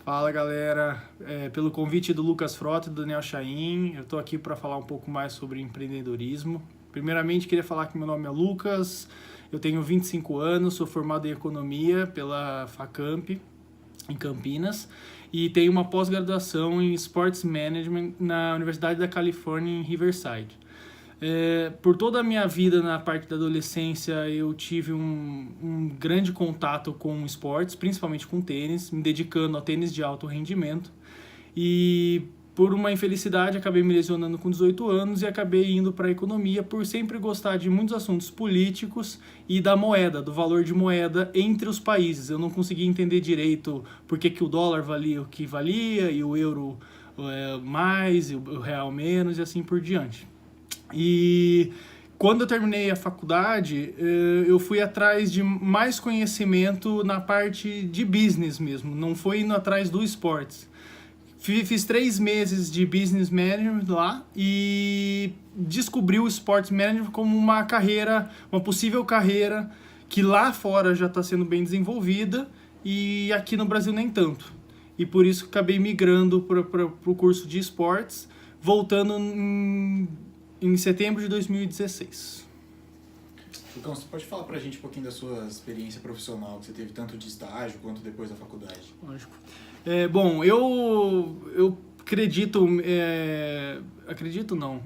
Fala galera, pelo convite do Lucas Frota e do Daniel Chain, eu estou aqui para falar um pouco mais sobre empreendedorismo. Primeiramente, queria falar que meu nome é Lucas, eu tenho 25 anos, sou formado em Economia pela Facamp, em Campinas, e tenho uma pós-graduação em Sports Management na Universidade da Califórnia, em Riverside. Por toda a minha vida na parte da adolescência eu tive um grande contato com esportes, principalmente com tênis, me dedicando ao tênis de alto rendimento, e por uma infelicidade acabei me lesionando com 18 anos e acabei indo para a economia por sempre gostar de muitos assuntos políticos e da moeda, do valor de moeda entre os países. Eu não conseguia entender direito por que o dólar valia o que valia e o euro mais e o real menos e assim por diante. E quando eu terminei a faculdade, eu fui atrás de mais conhecimento na parte de business mesmo, não foi indo atrás do esportes. Fiz 3 meses de business management lá e descobri o sports management como uma carreira, uma possível carreira que lá fora já está sendo bem desenvolvida e aqui no Brasil nem tanto. E por isso acabei migrando para o curso de esportes, voltando em setembro de 2016. Lucão, você pode falar pra gente um pouquinho da sua experiência profissional, que você teve tanto de estágio quanto depois da faculdade? Lógico. Bom, eu acredito... acredito não.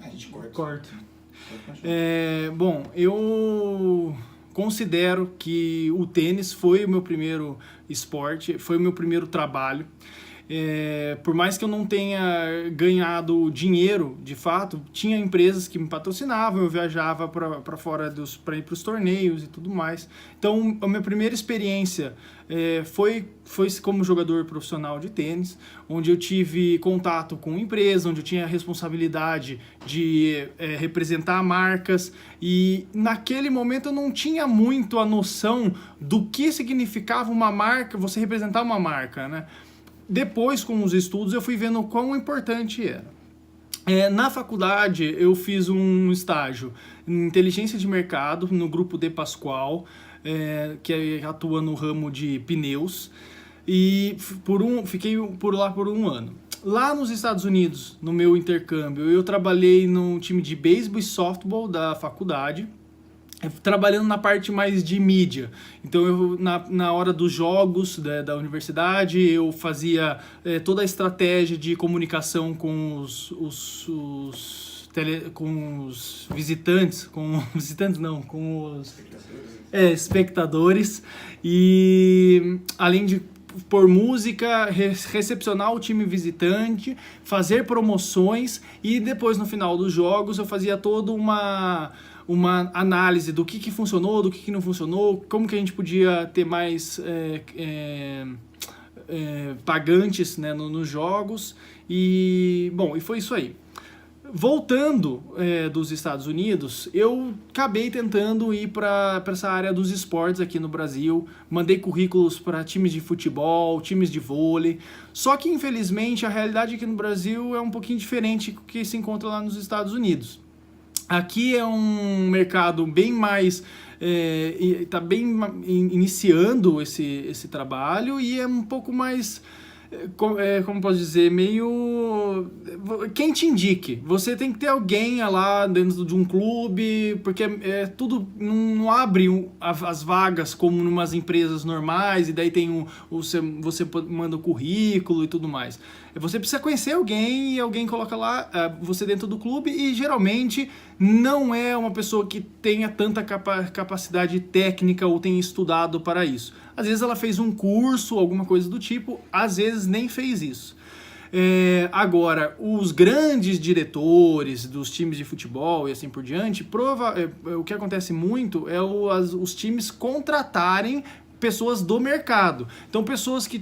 A gente corta. Corto. Pode continuar. Bom, eu considero que o tênis foi o meu primeiro esporte, foi o meu primeiro trabalho. Por mais que eu não tenha ganhado dinheiro, de fato, tinha empresas que me patrocinavam, eu viajava para fora para ir para os torneios e tudo mais. Então, a minha primeira experiência foi como jogador profissional de tênis, onde eu tive contato com empresas, onde eu tinha a responsabilidade de representar marcas, e naquele momento eu não tinha muito a noção do que significava uma marca, você representar uma marca, né? Depois, com os estudos, eu fui vendo o quão importante era. Na faculdade, eu fiz um estágio em inteligência de mercado no grupo De Pascoal, que atua no ramo de pneus, e fiquei por lá por 1 ano. Lá nos Estados Unidos, no meu intercâmbio, eu trabalhei no time de beisebol e softball da faculdade, trabalhando na parte mais de mídia. Então, eu, na hora dos jogos da universidade, eu fazia toda a estratégia de comunicação com com os visitantes, com os espectadores, e além de por música, recepcionar o time visitante, fazer promoções, e depois no final dos jogos eu fazia toda uma análise do que funcionou, do que não funcionou, como que a gente podia ter mais pagantes, né, nos jogos, e bom, e foi isso aí. Voltando dos Estados Unidos, eu acabei tentando ir para essa área dos esportes aqui no Brasil, mandei currículos para times de futebol, times de vôlei, só que infelizmente a realidade aqui no Brasil é um pouquinho diferente do que se encontra lá nos Estados Unidos. Aqui é um mercado bem mais... está bem iniciando esse trabalho, e é um pouco mais... como posso dizer, meio... Quem te indique? Você tem que ter alguém lá dentro de um clube, porque tudo não abre as vagas como em umas empresas normais, e daí tem você manda o currículo e tudo mais. Você precisa conhecer alguém, e alguém coloca lá você dentro do clube, e geralmente não é uma pessoa que tenha tanta capacidade técnica ou tenha estudado para isso. Às vezes ela fez um curso, alguma coisa do tipo, às vezes nem fez isso. Agora, os grandes diretores dos times de futebol e assim por diante, o que acontece muito é os times contratarem pessoas do mercado. Então, pessoas que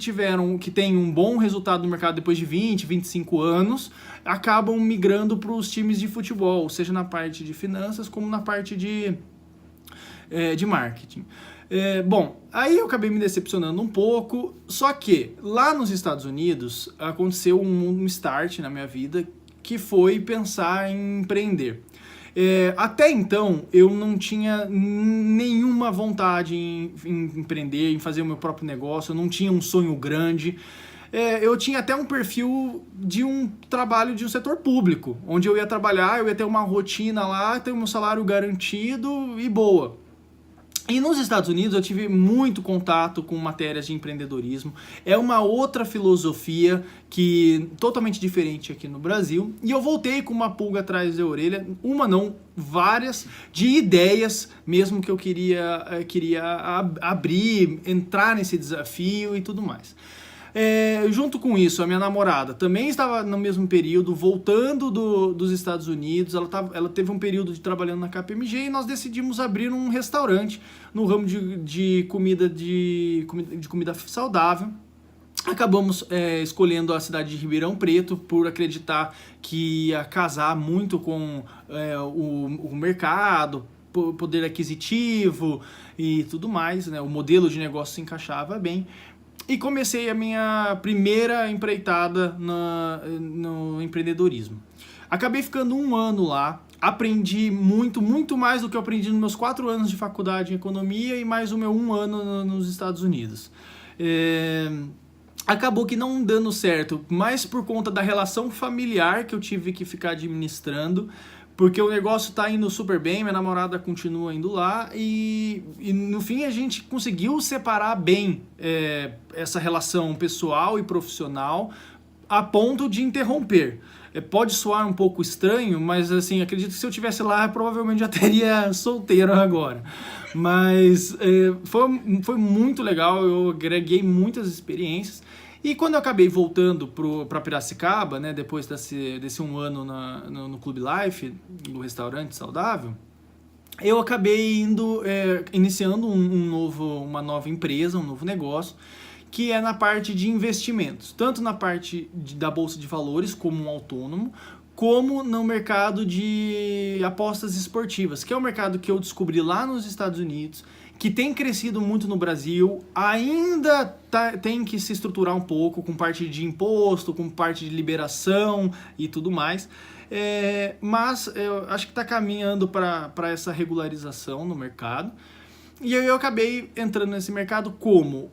têm um bom resultado no mercado depois de 20, 25 anos, acabam migrando para os times de futebol, seja na parte de finanças como na parte de marketing. Bom, aí eu acabei me decepcionando um pouco, só que lá nos Estados Unidos aconteceu um start na minha vida, que foi pensar em empreender. Até então, eu não tinha nenhuma vontade em empreender, em fazer o meu próprio negócio, eu não tinha um sonho grande. Eu tinha até um perfil de um trabalho de um setor público, onde eu ia trabalhar, eu ia ter uma rotina lá, ter o meu salário garantido e boa. E nos Estados Unidos eu tive muito contato com matérias de empreendedorismo. É uma outra filosofia que totalmente diferente aqui no Brasil. E eu voltei com uma pulga atrás da orelha, uma não, várias, de ideias mesmo que eu queria abrir, entrar nesse desafio e tudo mais. Junto com isso, a minha namorada também estava no mesmo período, voltando dos Estados Unidos. Ela teve um período de trabalhando na KPMG e nós decidimos abrir um restaurante no ramo de comida saudável. Acabamos escolhendo a cidade de Ribeirão Preto por acreditar que ia casar muito com o mercado, poder aquisitivo e tudo mais, né? O modelo de negócio se encaixava bem. E comecei a minha primeira empreitada no empreendedorismo. Acabei ficando 1 ano lá, aprendi muito, muito mais do que eu aprendi nos meus 4 anos de faculdade em economia e mais o meu 1 ano nos Estados Unidos. Acabou que não dando certo, mas por conta da relação familiar que eu tive que ficar administrando, porque o negócio tá indo super bem, minha namorada continua indo lá e no fim a gente conseguiu separar bem essa relação pessoal e profissional a ponto de interromper. Pode soar um pouco estranho, mas assim, acredito que se eu estivesse lá, provavelmente já teria solteiro agora. Mas foi muito legal, eu agreguei muitas experiências. E quando eu acabei voltando para Piracicaba, né, depois desse 1 ano no Clube Life, no restaurante saudável, eu acabei iniciando uma nova empresa, um novo negócio, que é na parte de investimentos, tanto na parte da Bolsa de Valores, como um autônomo, como no mercado de apostas esportivas, que é um mercado que eu descobri lá nos Estados Unidos, que tem crescido muito no Brasil, ainda tem que se estruturar um pouco com parte de imposto, com parte de liberação e tudo mais, mas eu acho que está caminhando para essa regularização no mercado. E aí eu acabei entrando nesse mercado como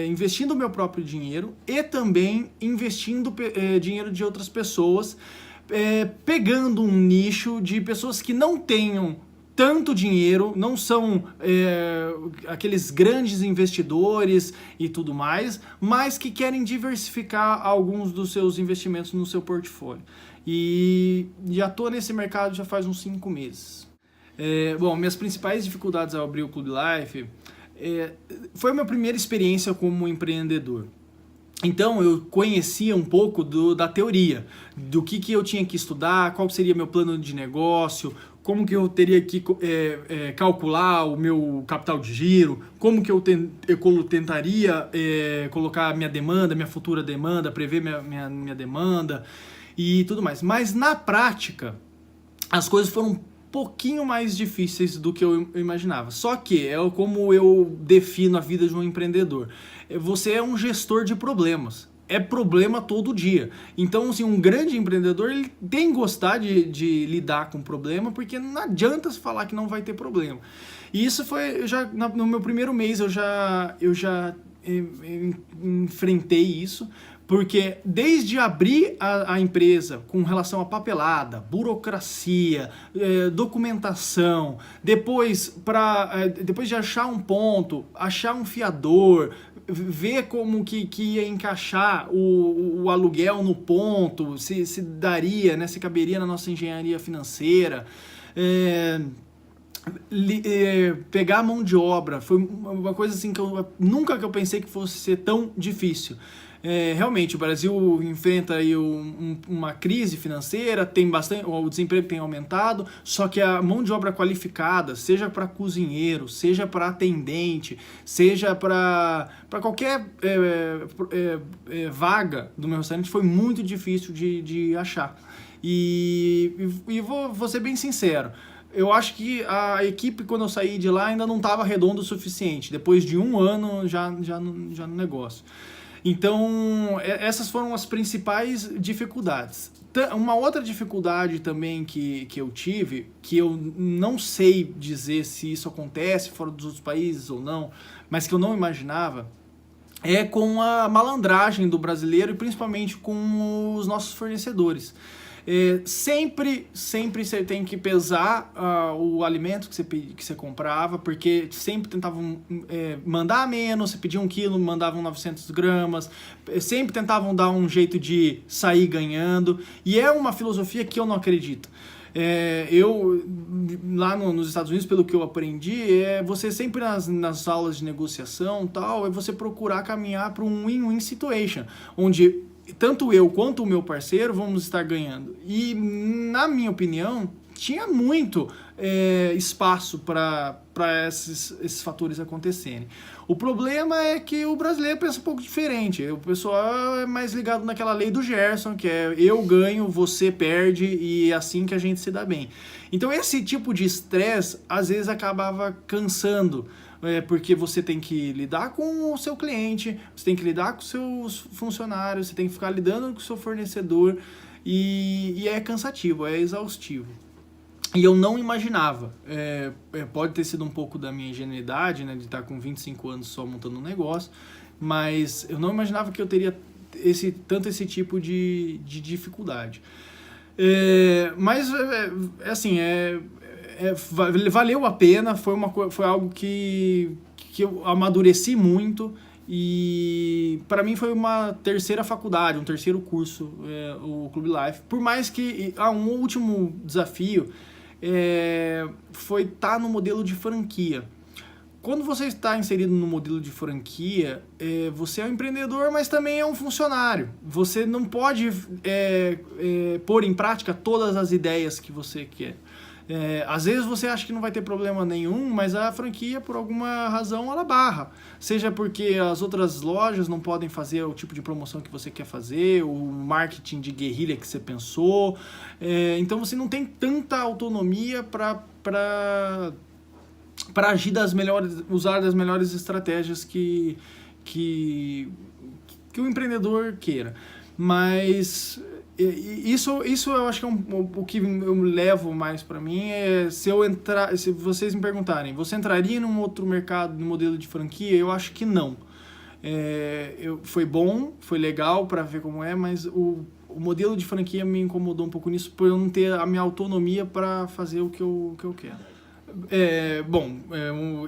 investindo o meu próprio dinheiro e também investindo dinheiro de outras pessoas, pegando um nicho de pessoas que não tenham tanto dinheiro, não são aqueles grandes investidores e tudo mais, mas que querem diversificar alguns dos seus investimentos no seu portfólio. E já estou nesse mercado já faz uns 5 meses. Bom, minhas principais dificuldades ao abrir o Clube Life foi a minha primeira experiência como empreendedor. Então eu conhecia um pouco da teoria, do que eu tinha que estudar, qual seria meu plano de negócio, como que eu teria que calcular o meu capital de giro, como que eu tentaria colocar minha demanda, minha futura demanda, prever minha demanda e tudo mais. Mas na prática, as coisas foram um pouquinho mais difíceis do que eu imaginava. Só que é como eu defino a vida de um empreendedor. Você é um gestor de problemas. É problema todo dia. Então, assim, um grande empreendedor ele tem que gostar de lidar com problema, porque não adianta se falar que não vai ter problema. E isso foi, no meu primeiro mês eu já enfrentei isso, porque desde abrir a empresa com relação a papelada, burocracia, documentação, depois de achar um ponto, achar um fiador, ver como que ia encaixar o aluguel no ponto, se daria, né, se caberia na nossa engenharia financeira, pegar a mão de obra, foi uma coisa assim que nunca que eu pensei que fosse ser tão difícil. Realmente, o Brasil enfrenta aí uma crise financeira, o desemprego tem aumentado, só que a mão de obra qualificada, seja para cozinheiro, seja para atendente, seja para qualquer vaga do meu restaurante, foi muito difícil de achar. E vou ser bem sincero, eu acho que a equipe, quando eu saí de lá, ainda não estava redonda o suficiente, depois de 1 ano já no negócio. Então, essas foram as principais dificuldades. Uma outra dificuldade também que eu tive, que eu não sei dizer se isso acontece fora dos outros países ou não, mas que eu não imaginava, é com a malandragem do brasileiro e principalmente com os nossos fornecedores. Sempre você tem que pesar o alimento que você comprava, porque sempre tentavam mandar menos, você pedia 1 quilo, mandavam 900 gramas, sempre tentavam dar um jeito de sair ganhando, e é uma filosofia que eu não acredito. Lá nos Estados Unidos, pelo que eu aprendi, você sempre nas aulas de negociação tal, é você procurar caminhar para um win-win situation, onde tanto eu quanto o meu parceiro vamos estar ganhando. E, na minha opinião, tinha muito espaço para esses fatores acontecerem. O problema é que o brasileiro pensa um pouco diferente. O pessoal é mais ligado naquela lei do Gerson, que é eu ganho, você perde, e é assim que a gente se dá bem. Então esse tipo de estresse, às vezes, acabava cansando, porque você tem que lidar com o seu cliente, você tem que lidar com os seus funcionários, você tem que ficar lidando com o seu fornecedor, e é cansativo, é exaustivo. E eu não imaginava, pode ter sido um pouco da minha ingenuidade, né, de estar com 25 anos só montando um negócio, mas eu não imaginava que eu teria tanto esse tipo de dificuldade. Mas, assim, valeu a pena, foi algo que eu amadureci muito, e para mim foi uma terceira faculdade, um terceiro curso, o Clube Life. Por mais que um último desafio foi estar no modelo de franquia. Quando você está inserido no modelo de franquia, você é um empreendedor, mas também é um funcionário. Você não pode pôr em prática todas as ideias que você quer. Às vezes você acha que não vai ter problema nenhum, mas a franquia, por alguma razão, ela barra. Seja porque as outras lojas não podem fazer o tipo de promoção que você quer fazer, o marketing de guerrilha que você pensou. Então você não tem tanta autonomia para agir usar das melhores estratégias que o empreendedor queira. Mas isso eu acho que o que eu levo mais para mim se vocês me perguntarem, você entraria num outro mercado, no modelo de franquia? Eu acho que não. Foi bom, foi legal para ver como mas o modelo de franquia me incomodou um pouco nisso, por eu não ter a minha autonomia para fazer o que eu quero.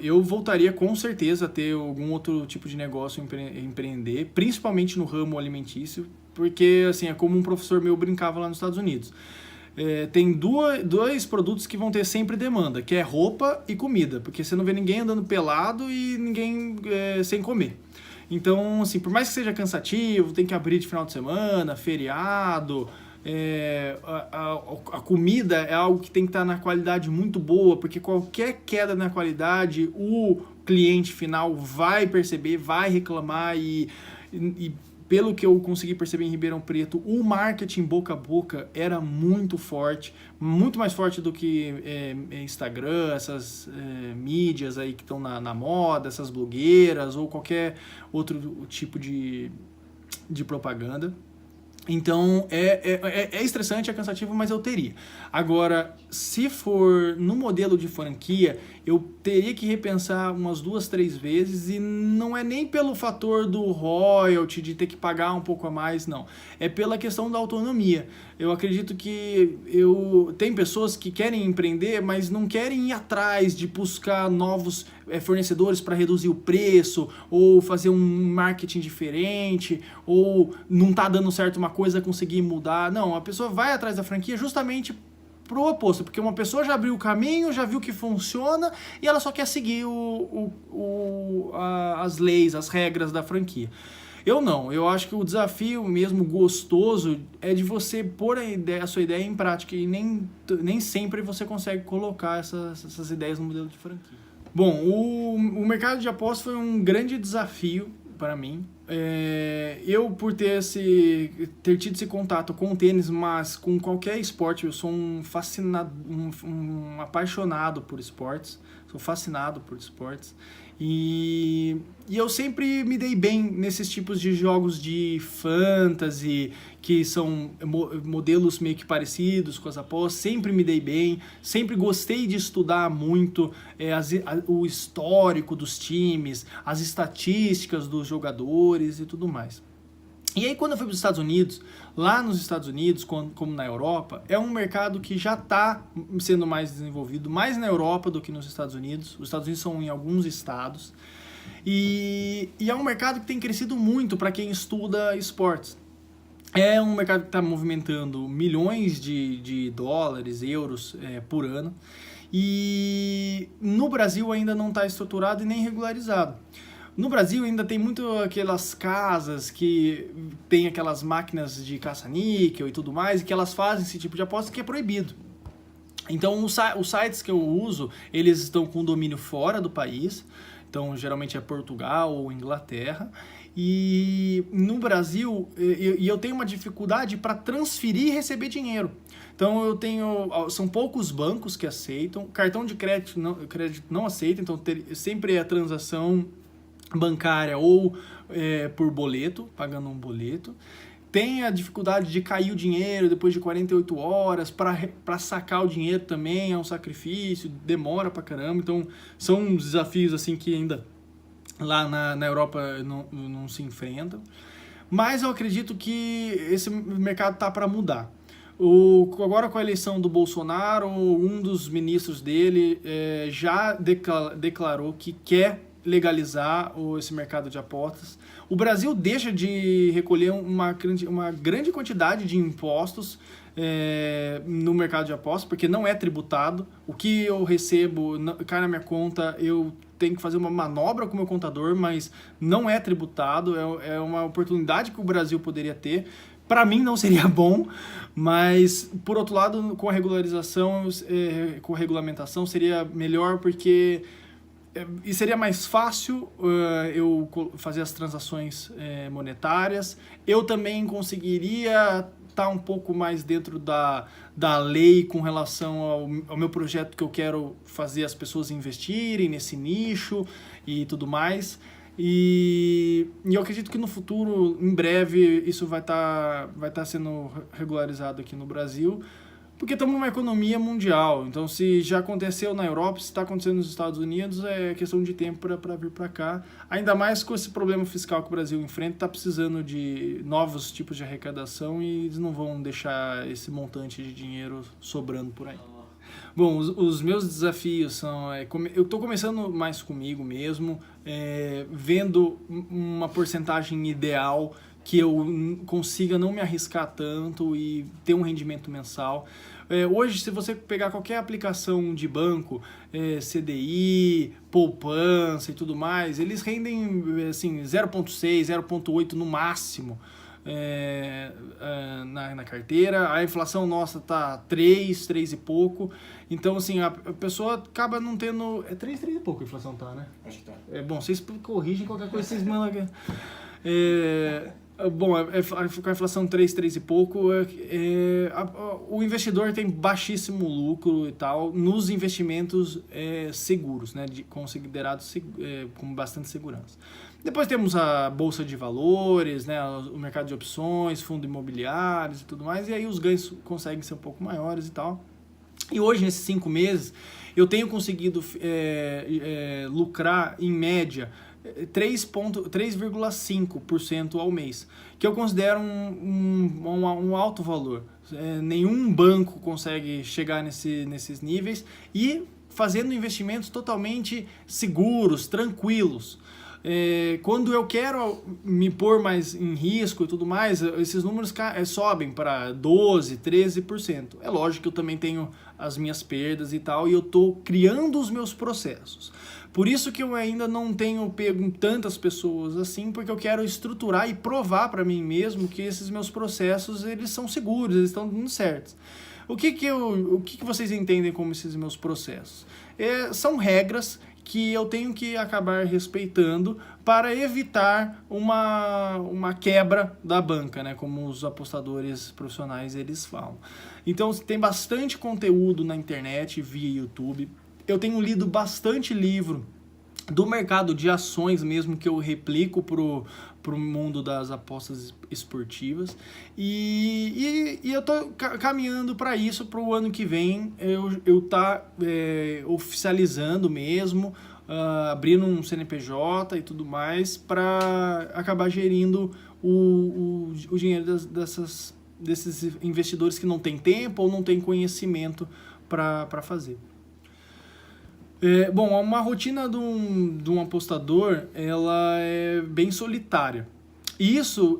Eu voltaria com certeza a ter algum outro tipo de negócio, empreender, principalmente no ramo alimentício, porque assim, é como um professor meu brincava lá nos Estados Unidos. Tem dois produtos que vão ter sempre demanda, que é roupa e comida, porque você não vê ninguém andando pelado e ninguém sem comer. Então, assim, por mais que seja cansativo, tem que abrir de final de semana, feriado, a comida é algo que tem que estar na qualidade muito boa, porque qualquer queda na qualidade, o cliente final vai perceber, vai reclamar, e pelo que eu consegui perceber em Ribeirão Preto, o marketing boca a boca era muito forte, muito mais forte do que Instagram, essas mídias aí que estão na moda, essas blogueiras ou qualquer outro tipo de propaganda. Então, é estressante, é cansativo, mas eu teria. Agora, se for no modelo de franquia, eu teria que repensar umas 2, 3 vezes, e não é nem pelo fator do royalty, de ter que pagar um pouco a mais, não. É pela questão da autonomia. Eu acredito que tem pessoas que querem empreender, mas não querem ir atrás de buscar novos fornecedores para reduzir o preço, ou fazer um marketing diferente, ou não tá dando certo uma coisa, conseguir mudar. Não, a pessoa vai atrás da franquia justamente pro oposto, porque uma pessoa já abriu o caminho, já viu que funciona, e ela só quer seguir as leis, as regras da franquia. Eu não, eu acho que o desafio mesmo gostoso é de você pôr a sua ideia em prática, e nem sempre você consegue colocar essas ideias no modelo de franquia. Bom, o mercado de apostas foi um grande desafio para mim. Eu, por ter tido esse contato com o tênis, mas com qualquer esporte, eu sou um apaixonado por esportes, sou fascinado por esportes, E eu sempre me dei bem nesses tipos de jogos de fantasy, que são modelos meio que parecidos com as apostas, sempre me dei bem, sempre gostei de estudar muito o histórico dos times, as estatísticas dos jogadores e tudo mais. E aí quando eu fui para os Estados Unidos, lá nos Estados Unidos, como na Europa, é um mercado que já está sendo mais desenvolvido, mais na Europa do que nos Estados Unidos. Os Estados Unidos são em alguns estados. E é um mercado que tem crescido muito para quem estuda esportes. É um mercado que está movimentando milhões de dólares, euros por ano. E no Brasil ainda não está estruturado e nem regularizado. No Brasil ainda tem muito aquelas casas que tem aquelas máquinas de caça-níquel e tudo mais, e que elas fazem esse tipo de aposta que é proibido. Então os sites que eu uso, eles estão com domínio fora do país, então geralmente é Portugal ou Inglaterra, e no Brasil eu tenho uma dificuldade para transferir e receber dinheiro. Então são poucos bancos que aceitam, cartão de crédito não aceita, então sempre é a transação bancária ou por boleto, pagando um boleto. Tem a dificuldade de cair o dinheiro depois de 48 horas, para sacar o dinheiro também é um sacrifício, demora pra caramba, então são desafios assim que ainda lá na Europa não se enfrentam. Mas eu acredito que esse mercado tá para mudar. Agora com a eleição do Bolsonaro, um dos ministros dele já declarou que quer legalizar esse mercado de apostas. O Brasil deixa de recolher uma grande quantidade de impostos no mercado de apostas, porque não é tributado. O que eu recebo cai na minha conta, eu tenho que fazer uma manobra com o meu contador, mas não é tributado. É uma oportunidade que o Brasil poderia ter. Para mim não seria bom, mas por outro lado, com a regularização, com a regulamentação, seria melhor, porque e seria mais fácil eu fazer as transações monetárias. Eu também conseguiria estar um pouco mais dentro da lei com relação ao meu projeto, que eu quero fazer as pessoas investirem nesse nicho e tudo mais. E eu acredito que no futuro, em breve, isso vai tá sendo regularizado aqui no Brasil, porque estamos numa economia mundial. Então, se já aconteceu na Europa, se está acontecendo nos Estados Unidos, é questão de tempo para vir para cá. Ainda mais com esse problema fiscal que o Brasil enfrenta, está precisando de novos tipos de arrecadação e eles não vão deixar esse montante de dinheiro sobrando por aí. Bom, os meus desafios são... eu estou começando mais comigo mesmo, vendo uma porcentagem ideal que eu consiga não me arriscar tanto e ter um rendimento mensal. Hoje, se você pegar qualquer aplicação de banco, CDI, poupança e tudo mais, eles rendem assim, 0,6, 0,8 no máximo na carteira. A inflação nossa tá 3 e pouco. Então, assim, a pessoa acaba não tendo... 3 e pouco a inflação tá, né? Acho que tá. Bom, vocês corrigem qualquer coisa, vocês mandam aqui. Bom, com a inflação 3 e pouco, o investidor tem baixíssimo lucro e tal nos investimentos seguros, né, considerados com bastante segurança. Depois temos a bolsa de valores, né, o mercado de opções, fundos imobiliários e tudo mais, e aí os ganhos conseguem ser um pouco maiores e tal. E hoje, nesses 5 meses, eu tenho conseguido lucrar, em média, 3,5% ao mês, que eu considero um alto valor. Nenhum banco consegue chegar nesses níveis, e fazendo investimentos totalmente seguros, tranquilos. Quando eu quero me pôr mais em risco e tudo mais, esses números sobem para 12%, 13%. É lógico que eu também tenho as minhas perdas e tal, e eu estou criando os meus processos. Por isso que eu ainda não tenho pego tantas pessoas assim, porque eu quero estruturar e provar para mim mesmo que esses meus processos, eles são seguros, eles estão dando certos. O que vocês entendem como esses meus processos? São regras que eu tenho que acabar respeitando para evitar uma quebra da banca, né? Como os apostadores profissionais eles falam. Então tem bastante conteúdo na internet, via YouTube. Eu tenho lido bastante livro do mercado de ações mesmo, que eu replico pro mundo das apostas esportivas, e eu tô caminhando para isso, para o ano que vem eu tá oficializando mesmo, abrindo um CNPJ e tudo mais, para acabar gerindo o dinheiro desses investidores que não tem tempo ou não tem conhecimento para fazer. Bom, uma rotina de um apostador, ela é bem solitária. E isso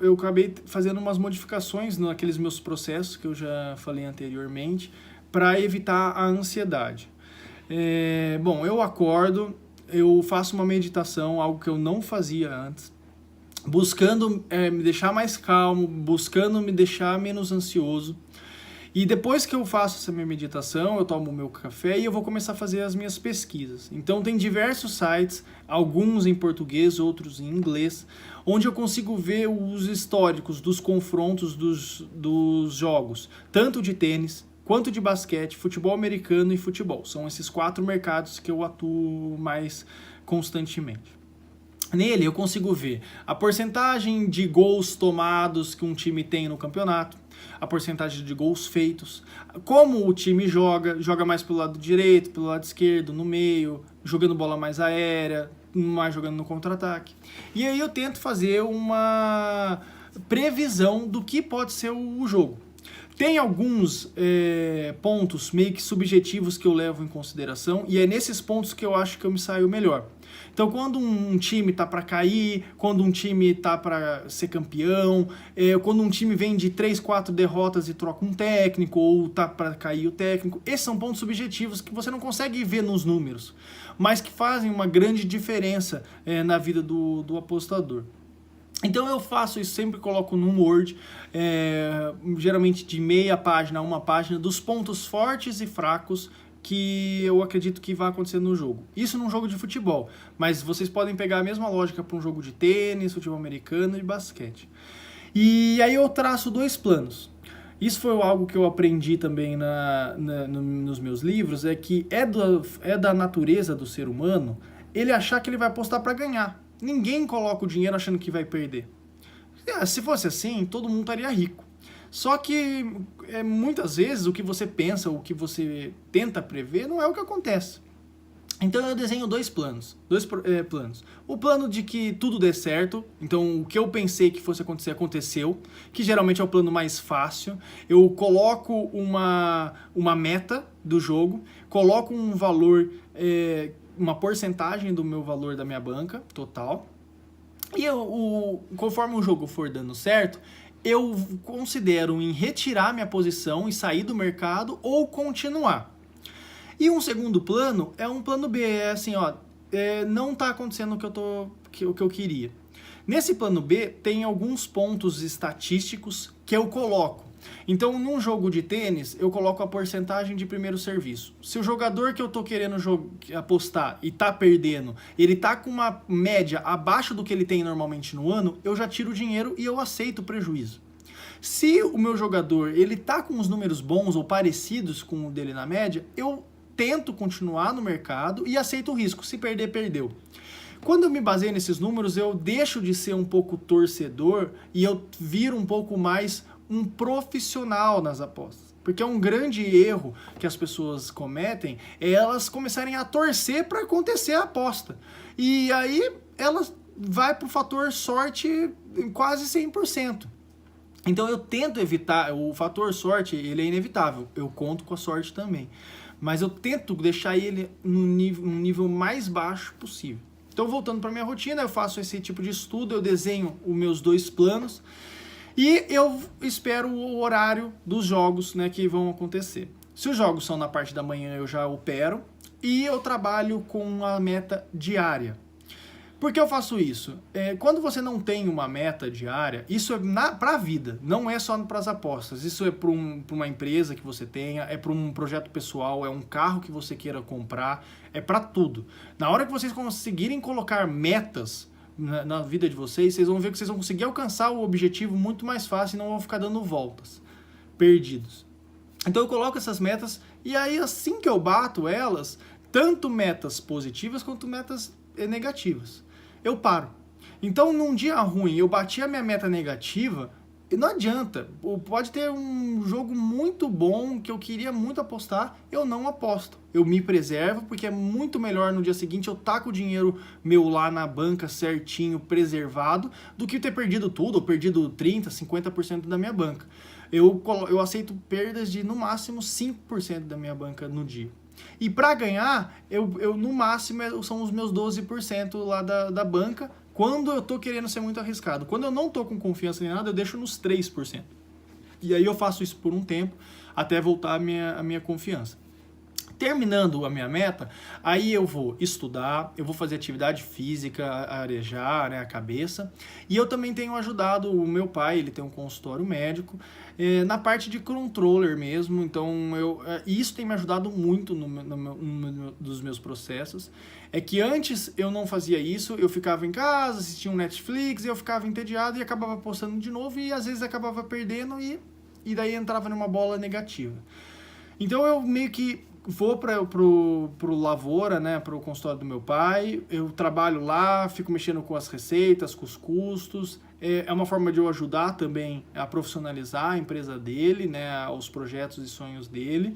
eu acabei fazendo umas modificações naqueles meus processos que eu já falei anteriormente, para evitar a ansiedade. Bom, eu acordo, eu faço uma meditação, algo que eu não fazia antes, buscando me deixar mais calmo, buscando me deixar menos ansioso. E depois que eu faço essa minha meditação, eu tomo o meu café e eu vou começar a fazer as minhas pesquisas. Então tem diversos sites, alguns em português, outros em inglês, onde eu consigo ver os históricos dos confrontos dos jogos, tanto de tênis, quanto de basquete, futebol americano e futebol. São esses 4 mercados que eu atuo mais constantemente. Nele eu consigo ver a porcentagem de gols tomados que um time tem no campeonato, a porcentagem de gols feitos, como o time joga mais pelo lado direito, pelo lado esquerdo, no meio, jogando bola mais aérea, mais jogando no contra-ataque. E aí eu tento fazer uma previsão do que pode ser o jogo. Tem alguns pontos meio que subjetivos que eu levo em consideração, e é nesses pontos que eu acho que eu me saio melhor. Então, quando um time tá para cair, quando um time tá para ser campeão, quando um time vem de 3, 4 derrotas e troca um técnico, ou tá para cair o técnico, esses são pontos subjetivos que você não consegue ver nos números, mas que fazem uma grande diferença na vida do apostador. Então eu faço isso, sempre coloco num Word, geralmente de meia página a uma página, dos pontos fortes e fracos que eu acredito que vai acontecer no jogo. Isso num jogo de futebol, mas vocês podem pegar a mesma lógica para um jogo de tênis, futebol americano e basquete. E aí eu traço 2 planos. Isso foi algo que eu aprendi também nos meus livros, é que é da natureza do ser humano ele achar que ele vai apostar para ganhar. Ninguém coloca o dinheiro achando que vai perder. Se fosse assim, todo mundo estaria rico. Só que muitas vezes o que você pensa, o que você tenta prever, não é o que acontece. Então eu desenho 2 planos. O plano de que tudo dê certo, então o que eu pensei que fosse acontecer, aconteceu, que geralmente é o plano mais fácil. Eu coloco uma meta do jogo, coloco um valor, uma porcentagem do meu valor da minha banca total, e conforme o jogo for dando certo, eu considero em retirar minha posição e sair do mercado ou continuar. E um segundo plano é um plano B, assim, não está acontecendo o que eu queria. Nesse plano B tem alguns pontos estatísticos que eu coloco. Então, num jogo de tênis, eu coloco a porcentagem de primeiro serviço. Se o jogador que eu tô querendo apostar e tá perdendo, ele tá com uma média abaixo do que ele tem normalmente no ano, eu já tiro o dinheiro e eu aceito o prejuízo. Se o meu jogador, ele tá com os números bons ou parecidos com o dele na média, eu tento continuar no mercado e aceito o risco. Se perder, perdeu. Quando eu me baseio nesses números, eu deixo de ser um pouco torcedor e eu viro um pouco mais um profissional nas apostas. Porque é um grande erro que as pessoas cometem, é elas começarem a torcer para acontecer a aposta. E aí elas vai para o fator sorte em quase 100%. Então eu tento evitar, o fator sorte ele é inevitável, eu conto com a sorte também. Mas eu tento deixar ele num nível mais baixo possível. Então voltando para minha rotina, eu faço esse tipo de estudo, eu desenho os meus 2 planos, e eu espero o horário dos jogos, né, que vão acontecer. Se os jogos são na parte da manhã, eu já opero e eu trabalho com a meta diária. Por que eu faço isso? Quando você não tem uma meta diária, isso é para a vida, não é só para as apostas. Isso é para uma empresa que você tenha, é para um projeto pessoal, é um carro que você queira comprar, é para tudo. Na hora que vocês conseguirem colocar metas na vida de vocês vão ver que vocês vão conseguir alcançar o objetivo muito mais fácil e não vão ficar dando voltas, perdidos. Então eu coloco essas metas e aí assim que eu bato elas, tanto metas positivas quanto metas negativas. Eu paro. Então, num dia ruim, eu bati a minha meta negativa, e não adianta. Pode ter um jogo muito bom que eu queria muito apostar, eu não aposto. Eu me preservo, porque é muito melhor no dia seguinte eu taco o dinheiro meu lá na banca certinho, preservado, do que ter perdido tudo, ou perdido 30%, 50% da minha banca. Eu aceito perdas de no máximo 5% da minha banca no dia. E para ganhar, eu no máximo são os meus 12% lá da banca, quando eu tô querendo ser muito arriscado. Quando eu não tô com confiança em nada, eu deixo nos 3%. E aí eu faço isso por um tempo, até voltar a minha confiança. Terminando a minha meta, aí eu vou estudar, eu vou fazer atividade física, arejar, né, a cabeça. E eu também tenho ajudado o meu pai, ele tem um consultório médico, na parte de controller mesmo. Então, isso tem me ajudado muito dos meus processos. É que antes eu não fazia isso, eu ficava em casa, assistia um Netflix, e eu ficava entediado e acabava postando de novo, e às vezes acabava perdendo, e daí entrava numa bola negativa. Então eu meio que vou pro Lavoura, né, pro consultório do meu pai, eu trabalho lá, fico mexendo com as receitas, com os custos, é uma forma de eu ajudar também a profissionalizar a empresa dele, né, os projetos e sonhos dele,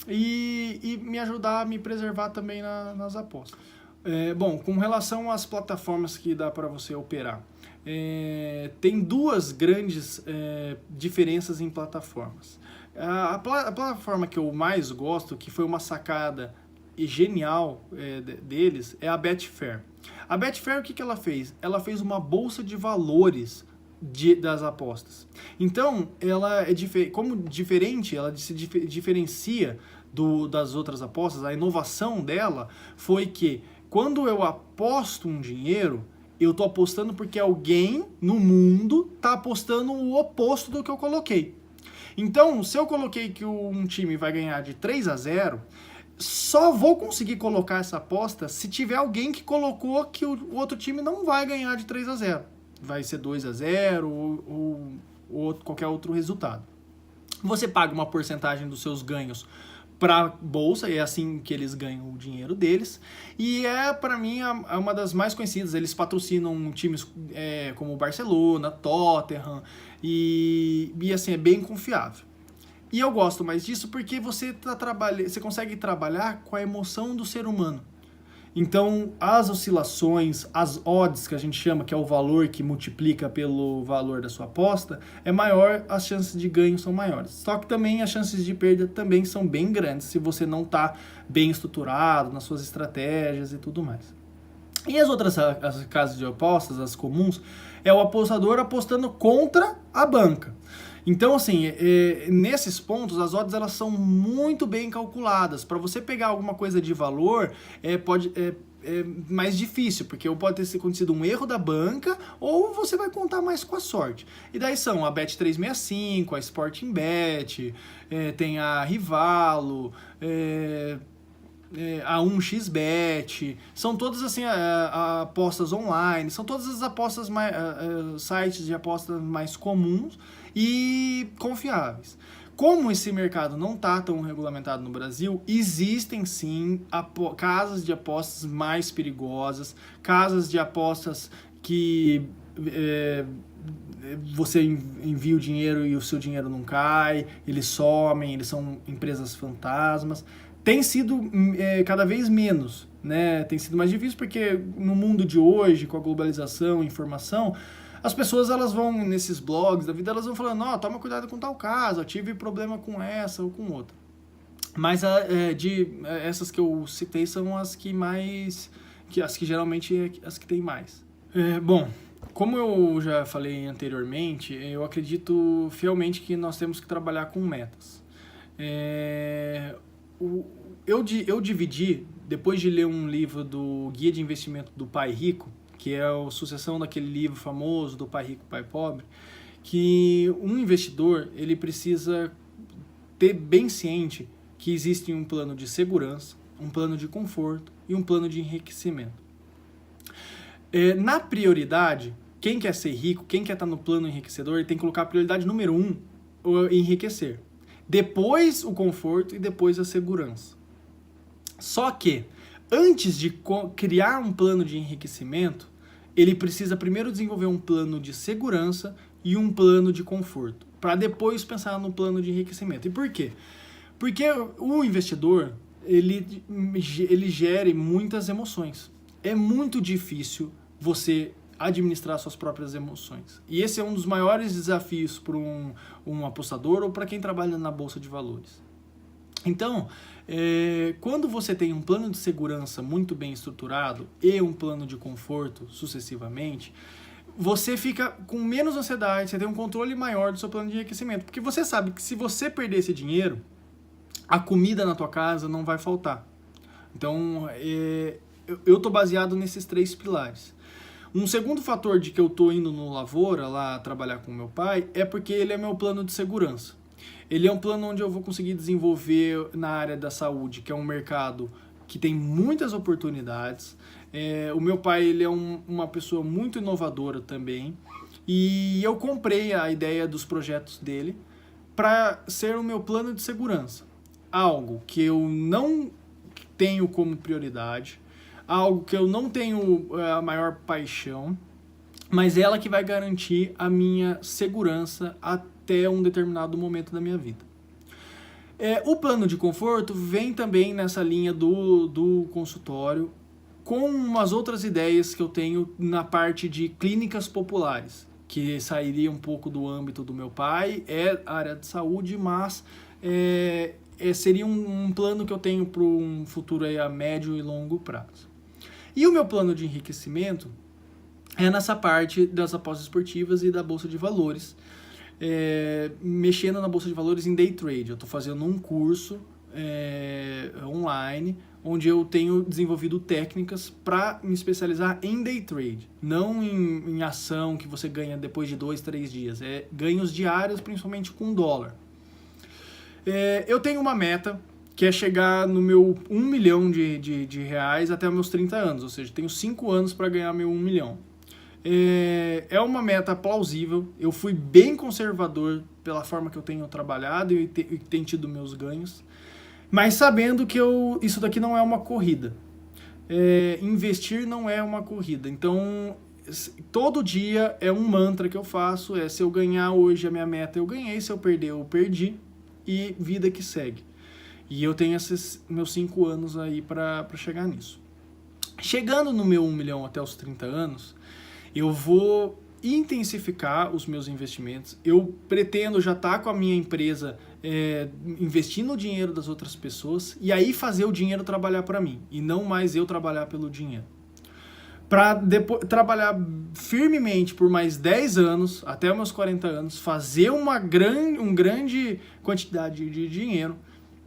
e me ajudar a me preservar também nas apostas. Bom, com relação às plataformas que dá para você operar, tem duas grandes diferenças em plataformas. A plataforma que eu mais gosto, que foi uma sacada genial deles, é a Betfair. A Betfair, o que ela fez? Ela fez uma bolsa de valores das apostas. Então, ela como diferente, ela se diferencia das outras apostas. A inovação dela foi que, quando eu aposto um dinheiro, eu estou apostando porque alguém no mundo está apostando o oposto do que eu coloquei. Então, se eu coloquei que um time vai ganhar de 3-0, só vou conseguir colocar essa aposta se tiver alguém que colocou que o outro time não vai ganhar de 3-0. Vai ser 2-0 ou qualquer outro resultado. Você paga uma porcentagem dos seus ganhos para a bolsa, e é assim que eles ganham o dinheiro deles, e para mim, uma das mais conhecidas. Eles patrocinam times como o Barcelona, Tottenham, e assim, é bem confiável. E eu gosto mais disso porque você consegue trabalhar com a emoção do ser humano. Então, as oscilações, as odds, que a gente chama, que é o valor que multiplica pelo valor da sua aposta, é maior, as chances de ganho são maiores. Só que também as chances de perda também são bem grandes, se você não está bem estruturado nas suas estratégias e tudo mais. E as outras as casas de apostas, as comuns, é o apostador apostando contra a banca. Então, assim, nesses pontos, as odds elas são muito bem calculadas. Para você pegar alguma coisa de valor, é mais difícil, porque pode ter acontecido um erro da banca, ou você vai contar mais com a sorte. E daí são a Bet365, a Sporting Bet, tem a Rivalo, a 1xBet, são todas assim apostas online, são todas as apostas sites de apostas mais comuns e confiáveis. Como esse mercado não está tão regulamentado no Brasil, existem sim casas de apostas mais perigosas, casas de apostas que você envia o dinheiro e o seu dinheiro não cai, eles somem, eles são empresas fantasmas. Tem sido cada vez menos, né? Tem sido mais difícil porque no mundo de hoje, com a globalização, informação, as pessoas elas vão nesses blogs da vida, elas vão falando, toma cuidado com tal caso, eu tive problema com essa ou com outra. Mas essas que eu citei são as que geralmente as que tem mais. Bom, como eu já falei anteriormente, eu acredito fielmente que nós temos que trabalhar com metas. Eu dividi, depois de ler um livro do Guia de Investimento do Pai Rico, que é a sucessão daquele livro famoso do Pai Rico, Pai Pobre, que um investidor ele precisa ter bem ciente que existe um plano de segurança, um plano de conforto e um plano de enriquecimento. Na prioridade, quem quer ser rico, quem quer estar no plano enriquecedor, ele tem que colocar a prioridade número 1, o enriquecer. Depois o conforto e depois a segurança. Só que, antes de criar um plano de enriquecimento, ele precisa primeiro desenvolver um plano de segurança e um plano de conforto, para depois pensar no plano de enriquecimento. E por quê? Porque o investidor, ele gera muitas emoções. É muito difícil você administrar suas próprias emoções. E esse é um dos maiores desafios para um apostador ou para quem trabalha na Bolsa de Valores. Então, quando você tem um plano de segurança muito bem estruturado e um plano de conforto sucessivamente, você fica com menos ansiedade, você tem um controle maior do seu plano de enriquecimento. Porque você sabe que se você perder esse dinheiro, a comida na tua casa não vai faltar. Então, eu estou baseado nesses 3 pilares. Um segundo fator de que eu estou indo no Lavoura, lá trabalhar com meu pai, é porque ele é meu plano de segurança. Ele é um plano onde eu vou conseguir desenvolver na área da saúde, que é um mercado que tem muitas oportunidades. O meu pai, ele é uma pessoa muito inovadora também. E eu comprei a ideia dos projetos dele para ser o meu plano de segurança. Algo que eu não tenho como prioridade, algo que eu não tenho a maior paixão, mas ela que vai garantir a minha segurança até um determinado momento da minha vida. O plano de conforto vem também nessa linha do consultório, com umas outras ideias que eu tenho na parte de clínicas populares, que sairia um pouco do âmbito do meu pai, área de saúde, mas seria um plano que eu tenho para um futuro aí a médio e longo prazo. E o meu plano de enriquecimento é nessa parte das apostas esportivas e da Bolsa de Valores, mexendo na Bolsa de Valores em Day Trade. Eu estou fazendo um curso online, onde eu tenho desenvolvido técnicas para me especializar em Day Trade, não em ação que você ganha depois de 2, 3 dias, ganhos diários, principalmente com dólar. Eu tenho uma meta, que é chegar no meu 1 milhão de reais até os meus 30 anos, ou seja, tenho 5 anos para ganhar meu 1 milhão. É uma meta plausível, eu fui bem conservador pela forma que eu tenho trabalhado e tenho tido meus ganhos, mas sabendo que isso daqui não é uma corrida. Investir não é uma corrida, então todo dia é um mantra que eu faço, se eu ganhar hoje a minha meta eu ganhei, se eu perder eu perdi, e vida que segue. E eu tenho esses meus 5 anos aí para chegar nisso. Chegando no meu 1 milhão até os 30 anos, eu vou intensificar os meus investimentos. Eu pretendo já estar com a minha empresa investindo o dinheiro das outras pessoas e aí fazer o dinheiro trabalhar para mim e não mais eu trabalhar pelo dinheiro. Para depois trabalhar firmemente por mais 10 anos, até os meus 40 anos, fazer uma grande quantidade de dinheiro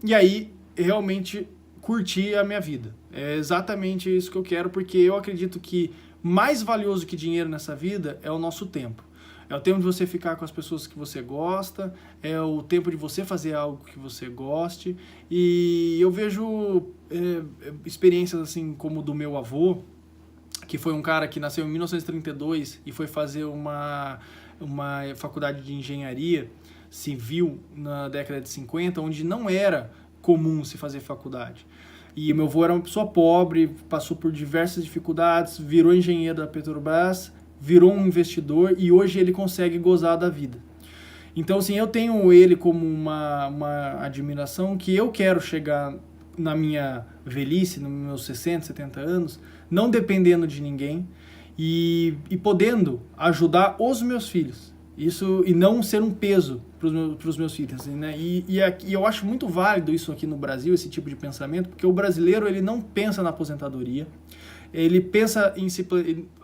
e aí realmente curtir a minha vida. É exatamente isso que eu quero, porque eu acredito que mais valioso que dinheiro nessa vida é o nosso tempo. É o tempo de você ficar com as pessoas que você gosta, é o tempo de você fazer algo que você goste. E eu vejo experiências assim como do meu avô, que foi um cara que nasceu em 1932 e foi fazer uma faculdade de engenharia civil na década de 50, onde não era comum se fazer faculdade. E meu avô era uma pessoa pobre, passou por diversas dificuldades, virou engenheiro da Petrobras, virou um investidor e hoje ele consegue gozar da vida. Então, assim, eu tenho ele como uma admiração que eu quero chegar na minha velhice, nos meus 60, 70 anos, não dependendo de ninguém e podendo ajudar os meus filhos. Isso, e não ser um peso para os meus filhos, né? E eu acho muito válido isso aqui no Brasil, esse tipo de pensamento, porque o brasileiro ele não pensa na aposentadoria, ele pensa em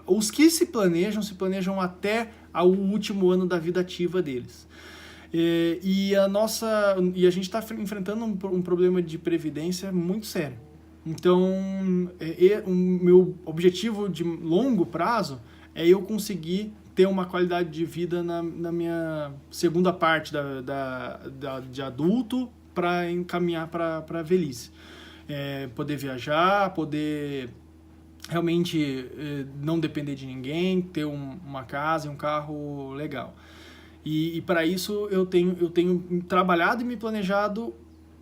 os que se planejam até o último ano da vida ativa deles. E a gente está enfrentando um problema de previdência muito sério. Então, o meu objetivo de longo prazo é eu conseguir ter uma qualidade de vida na minha segunda parte de adulto para encaminhar para a velhice. Poder viajar, poder realmente não depender de ninguém, ter uma casa e um carro legal. E para isso eu tenho trabalhado e me planejado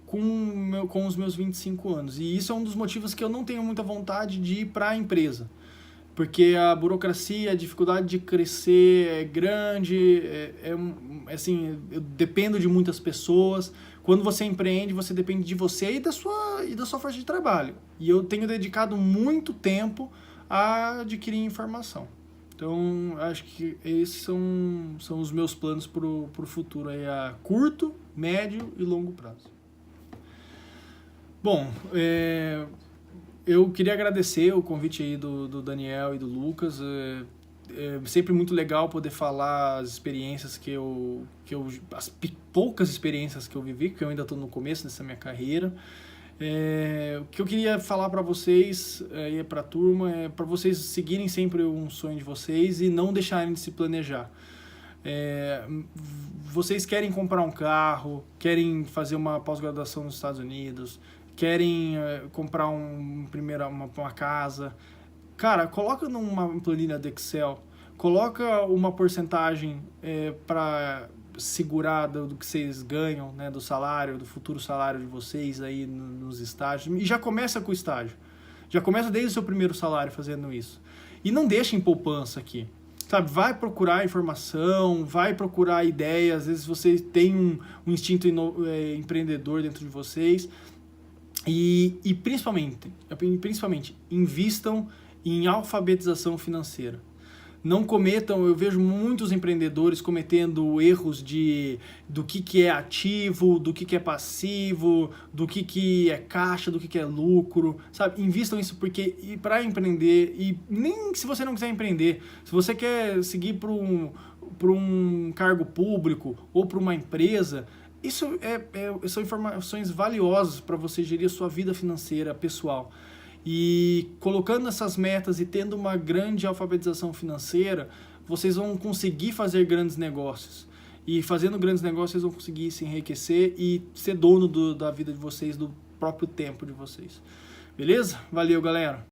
com os meus 25 anos. E isso é um dos motivos que eu não tenho muita vontade de ir para a empresa. Porque a burocracia, a dificuldade de crescer é grande, assim, eu dependo de muitas pessoas. Quando você empreende, você depende de você e da sua força de trabalho. E eu tenho dedicado muito tempo a adquirir informação. Então, acho que esses são os meus planos para o futuro, aí, a curto, médio e longo prazo. Bom, eu queria agradecer o convite aí do Daniel e do Lucas. É sempre muito legal poder falar as experiências as poucas experiências que eu vivi, porque eu ainda estou no começo dessa minha carreira. O que eu queria falar para vocês e para a turma é para vocês seguirem sempre um sonho de vocês e não deixarem de se planejar. Vocês querem comprar um carro, querem fazer uma pós-graduação nos Estados Unidos, querem comprar uma casa. Cara, coloca numa planilha do Excel, coloca uma porcentagem para segurar do que vocês ganham, né, do salário, do futuro salário de vocês aí nos estágios, e já começa com o estágio. Já começa desde o seu primeiro salário fazendo isso. E não deixa em poupança aqui. Sabe, vai procurar informação, vai procurar ideias, às vezes vocês têm um instinto empreendedor dentro de vocês. E principalmente, invistam em alfabetização financeira. Não cometam, eu vejo muitos empreendedores cometendo erros do que é ativo, do que é passivo, do que é caixa, do que é lucro, sabe? Invistam isso porque para empreender, e nem se você não quiser empreender, se você quer seguir para um cargo público ou para uma empresa, isso são informações valiosas para você gerir a sua vida financeira pessoal. E colocando essas metas e tendo uma grande alfabetização financeira, vocês vão conseguir fazer grandes negócios. E fazendo grandes negócios, vocês vão conseguir se enriquecer e ser dono da vida de vocês, do próprio tempo de vocês. Beleza? Valeu, galera!